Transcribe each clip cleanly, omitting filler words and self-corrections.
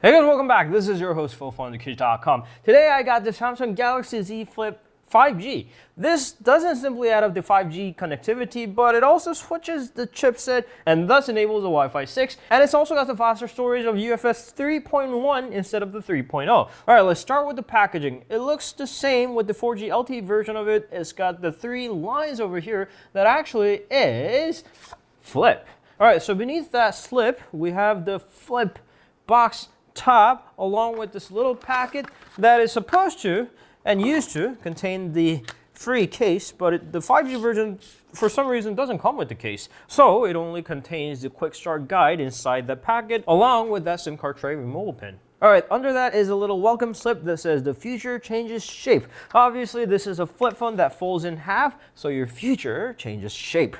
Hey guys, welcome back. This is your host Phil from TheKitchen.com. Today I got the Samsung Galaxy Z Flip 5G. This doesn't simply add up the 5G connectivity, but it also switches the chipset and thus enables the Wi-Fi 6. And it's also got the faster storage of UFS 3.1 instead of the 3.0. All right, let's start with the packaging. It looks the same with the 4G LTE version of it. It's got the three lines over here that actually is Flip. All right, so beneath that slip, we have the Flip box top along with this little packet that is supposed to and used to contain the free case, but the 5G version for some reason doesn't come with the case. So it only contains the quick start guide inside the packet along with that SIM card tray removal pin. All right, under that is a little welcome slip that says the future changes shape. Obviously, this is a flip phone that folds in half, so your future changes shape.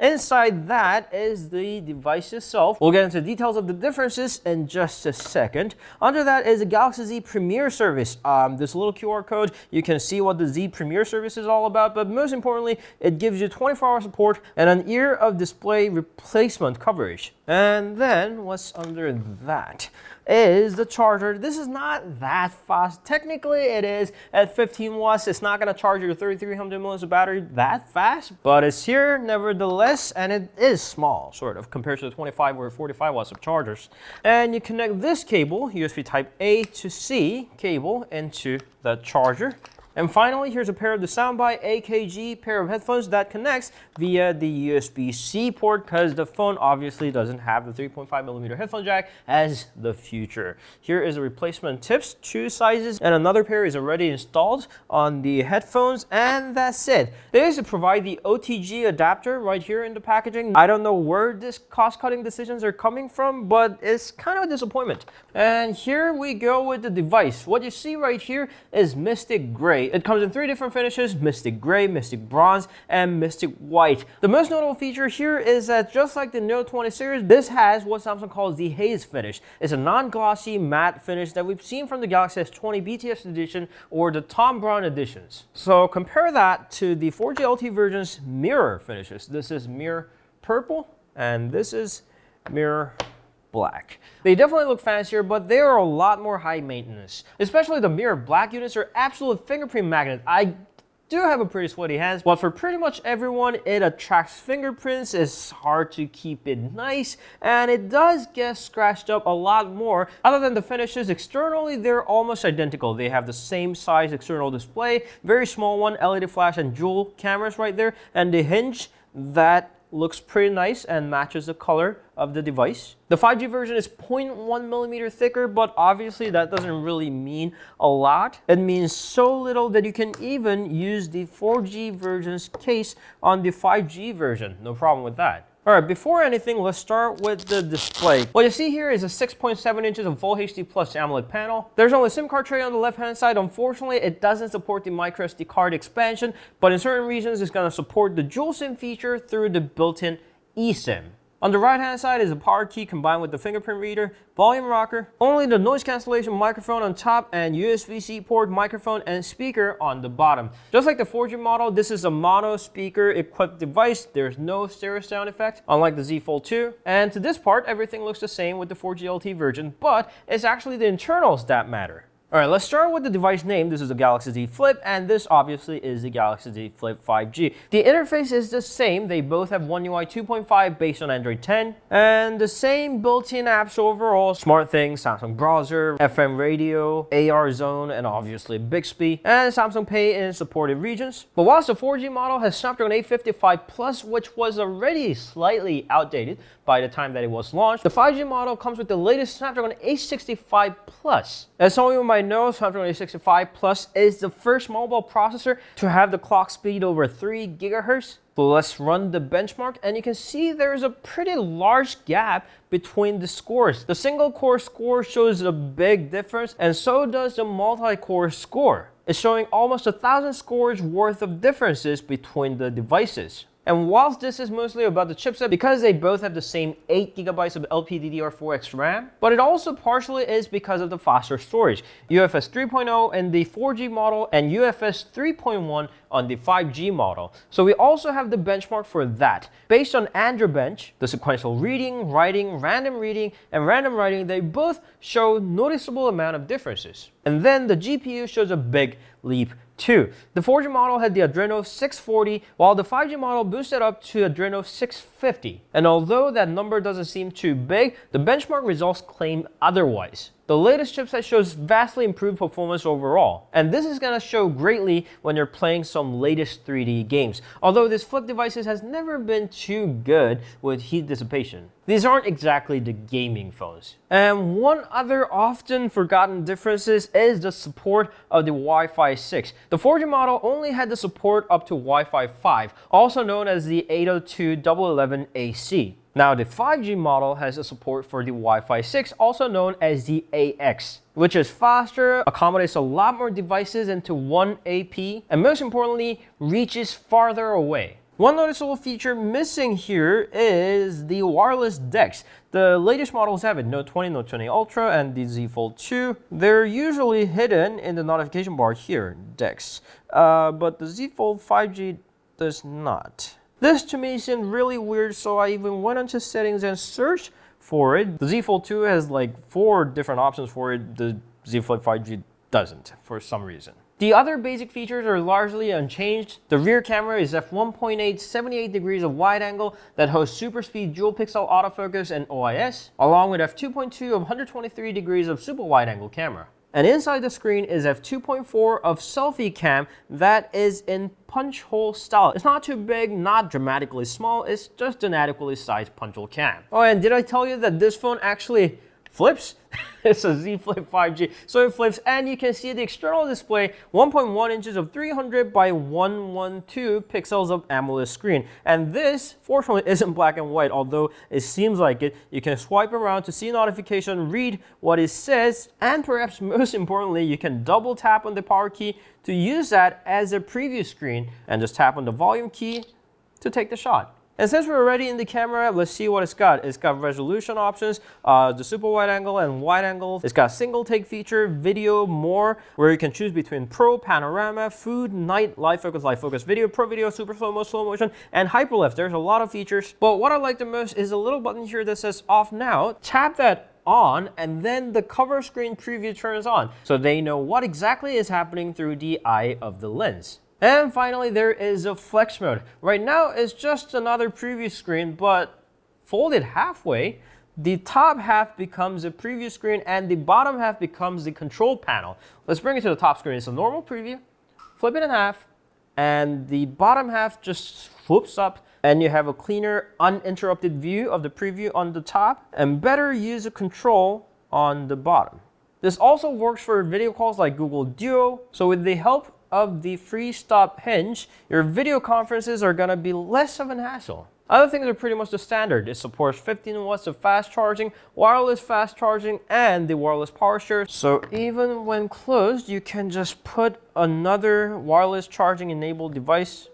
Inside that is the device itself. We'll get into details of the differences in just a second. Under that is the Galaxy Z Premier service. This little QR code, you can see what the Z Premier service is all about, but most importantly, it gives you 24-hour support and an year of display replacement coverage. And then what's under that is the charger. This is not that fast. Technically, it is at 15 watts. It's not going to charge your 3300 milliamps of battery that fast, but it's here nevertheless, and it is small, sort of, compared to the 25 or 45 watts of chargers. And you connect this cable, USB Type A to C cable, into the charger. And finally, here's a pair of the Soundbite AKG pair of headphones that connects via the USB-C port because the phone obviously doesn't have the 3.5mm headphone jack as the future. Here is the replacement tips, two sizes, and another pair is already installed on the headphones, and that's it. They used to provide the OTG adapter right here in the packaging. I don't know where this cost-cutting decisions are coming from, but it's kind of a disappointment. And here we go with the device. What you see right here is Mystic Gray. It comes in three different finishes: Mystic Gray, Mystic Bronze, and Mystic White. The most notable feature here is that just like the Note 20 series, this has what Samsung calls the Haze finish. It's a non-glossy matte finish that we've seen from the Galaxy S20 BTS edition or the Thom Browne editions. So compare that to the 4G LTE version's mirror finishes. This is mirror purple and this is mirror black. They definitely look fancier, but they are a lot more high maintenance. Especially the mirror black units are absolute fingerprint magnets. I do have a pretty sweaty hands, but for pretty much everyone, it attracts fingerprints. It's hard to keep it nice, and it does get scratched up a lot more. Other than the finishes, externally, they're almost identical. They have the same size external display, very small one, LED flash and dual cameras right there, and the hinge that looks pretty nice and matches the color of the device. The 5G version is 0.1mm thicker, but obviously that doesn't really mean a lot. It means so little that you can even use the 4G version's case on the 5G version. No problem with that. All right, before anything, let's start with the display. What you see here is a 6.7 inches of Full HD Plus AMOLED panel. There's only a SIM card tray on the left-hand side. Unfortunately, it doesn't support the microSD card expansion, but in certain regions, it's going to support the dual SIM feature through the built-in eSIM. On the right-hand side is a power key combined with the fingerprint reader, volume rocker, only the noise cancellation microphone on top, and USB-C port, microphone, and speaker on the bottom. Just like the 4G model, this is a mono speaker equipped device. There's no stereo sound effect, unlike the Z Fold 2. And to this part, everything looks the same with the 4G LTE version, but it's actually the internals that matter. All right, let's start with the device name. This is the Galaxy Z Flip, and this obviously is the Galaxy Z Flip 5G. The interface is the same. They both have One UI 2.5 based on Android 10, and the same built-in apps overall: SmartThings, Samsung Browser, FM radio, AR Zone, and obviously Bixby, and Samsung Pay in supported regions. But whilst the 4G model has Snapdragon 855 Plus, which was already slightly outdated by the time that it was launched, the 5G model comes with the latest Snapdragon 865 Plus. As some of you might know, Snapdragon 865 Plus is the first mobile processor to have the clock speed over 3 GHz. So let's run the benchmark, and you can see there's a pretty large gap between the scores. The single core score shows a big difference, and so does the multi-core score. It's showing almost 1,000 scores worth of differences between the devices. And whilst this is mostly about the chipset because they both have the same 8GB of LPDDR4X RAM, but it also partially is because of the faster storage, UFS 3.0 in the 4G model and UFS 3.1 on the 5G model. So we also have the benchmark for that. Based on Android Bench, the sequential reading, writing, random reading, and random writing, they both show noticeable amount of differences. And then the GPU shows a big leap too. The 4G model had the Adreno 640, while the 5G model boosted up to Adreno 650. And although that number doesn't seem too big, the benchmark results claim otherwise. The latest chipset shows vastly improved performance overall, and this is going to show greatly when you're playing some latest 3D games, although this flip devices has never been too good with heat dissipation. These aren't exactly the gaming phones. And one other often forgotten difference is the support of the Wi-Fi 6. The 4G model only had the support up to Wi-Fi 5, also known as the 802.11ac. Now, the 5G model has a support for the Wi-Fi 6, also known as the AX, which is faster, accommodates a lot more devices into one AP, and most importantly, reaches farther away. One noticeable feature missing here is the wireless DeX. The latest models have it, Note 20, Note 20 Ultra, and the Z Fold 2. They're usually hidden in the notification bar here, DeX, but the Z Fold 5G does not. This to me seemed really weird, so I even went into settings and searched for it. The Z Fold 2 has like 4 different options for it. The Z Flip 5G doesn't for some reason. The other basic features are largely unchanged. The rear camera is f1.8 78 degrees of wide angle that hosts super speed dual pixel autofocus and OIS, along with f2.2 of 123 degrees of super wide angle camera. And inside the screen is f2.4 of selfie cam that is in punch hole style. It's not too big, not dramatically small, it's just an adequately sized punch hole cam. Oh, and did I tell you that this phone actually flips? It's a Z Flip 5G, so it flips, and you can see the external display, 1.1 inches of 300 by 112 pixels of AMOLED screen. And this, fortunately, isn't black and white, although it seems like it. You can swipe around to see notification, read what it says, and perhaps most importantly, you can double tap on the power key to use that as a preview screen, and just tap on the volume key to take the shot. And since we're already in the camera, let's see what it's got. It's got resolution options, the super wide angle and wide angle. It's got single take feature, video, more, where you can choose between pro, panorama, food, night, live focus video, pro video, super slow-mo, slow motion, and hyperleft. There's a lot of features. But what I like the most is a little button here that says off now. Tap that on, and then the cover screen preview turns on, so they know what exactly is happening through the eye of the lens. And finally, there is a flex mode. Right now, it's just another preview screen, but folded halfway, the top half becomes a preview screen and the bottom half becomes the control panel. Let's bring it to the top screen. It's a normal preview, flip it in half, and the bottom half just flips up, and you have a cleaner, uninterrupted view of the preview on the top, and better user control on the bottom. This also works for video calls like Google Duo, so with the help of the FreeStop hinge, your video conferences are gonna be less of an hassle. Other things are pretty much the standard. It supports 15 watts of fast charging, wireless fast charging, and the wireless power share. So even when closed, you can just put another wireless charging enabled device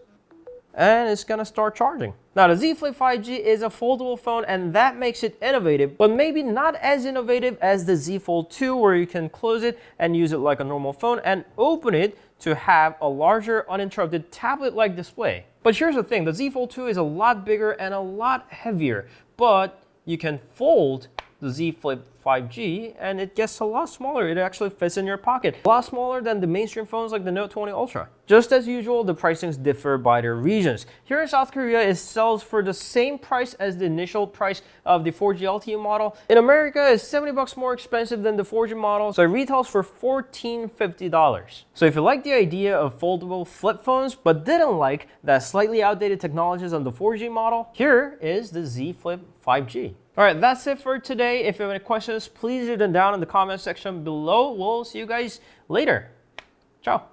and it's gonna start charging. Now, the Z Flip 5G is a foldable phone, and that makes it innovative, but maybe not as innovative as the Z Fold 2, where you can close it and use it like a normal phone and open it to have a larger uninterrupted tablet-like display. But here's the thing, the Z Fold 2 is a lot bigger and a lot heavier, but you can fold the Z Flip 5G and it gets a lot smaller. It actually fits in your pocket. A lot smaller than the mainstream phones like the Note 20 Ultra. Just as usual, the pricings differ by their regions. Here in South Korea, it sells for the same price as the initial price of the 4G LTE model. In America, it's $70 more expensive than the 4G model, so it retails for $1,450. So if you like the idea of foldable flip phones, but didn't like that slightly outdated technologies on the 4G model, here is the Z Flip 5G. All right, that's it for today. If you have any questions, please leave them down in the comment section below. We'll see you guys later. Ciao.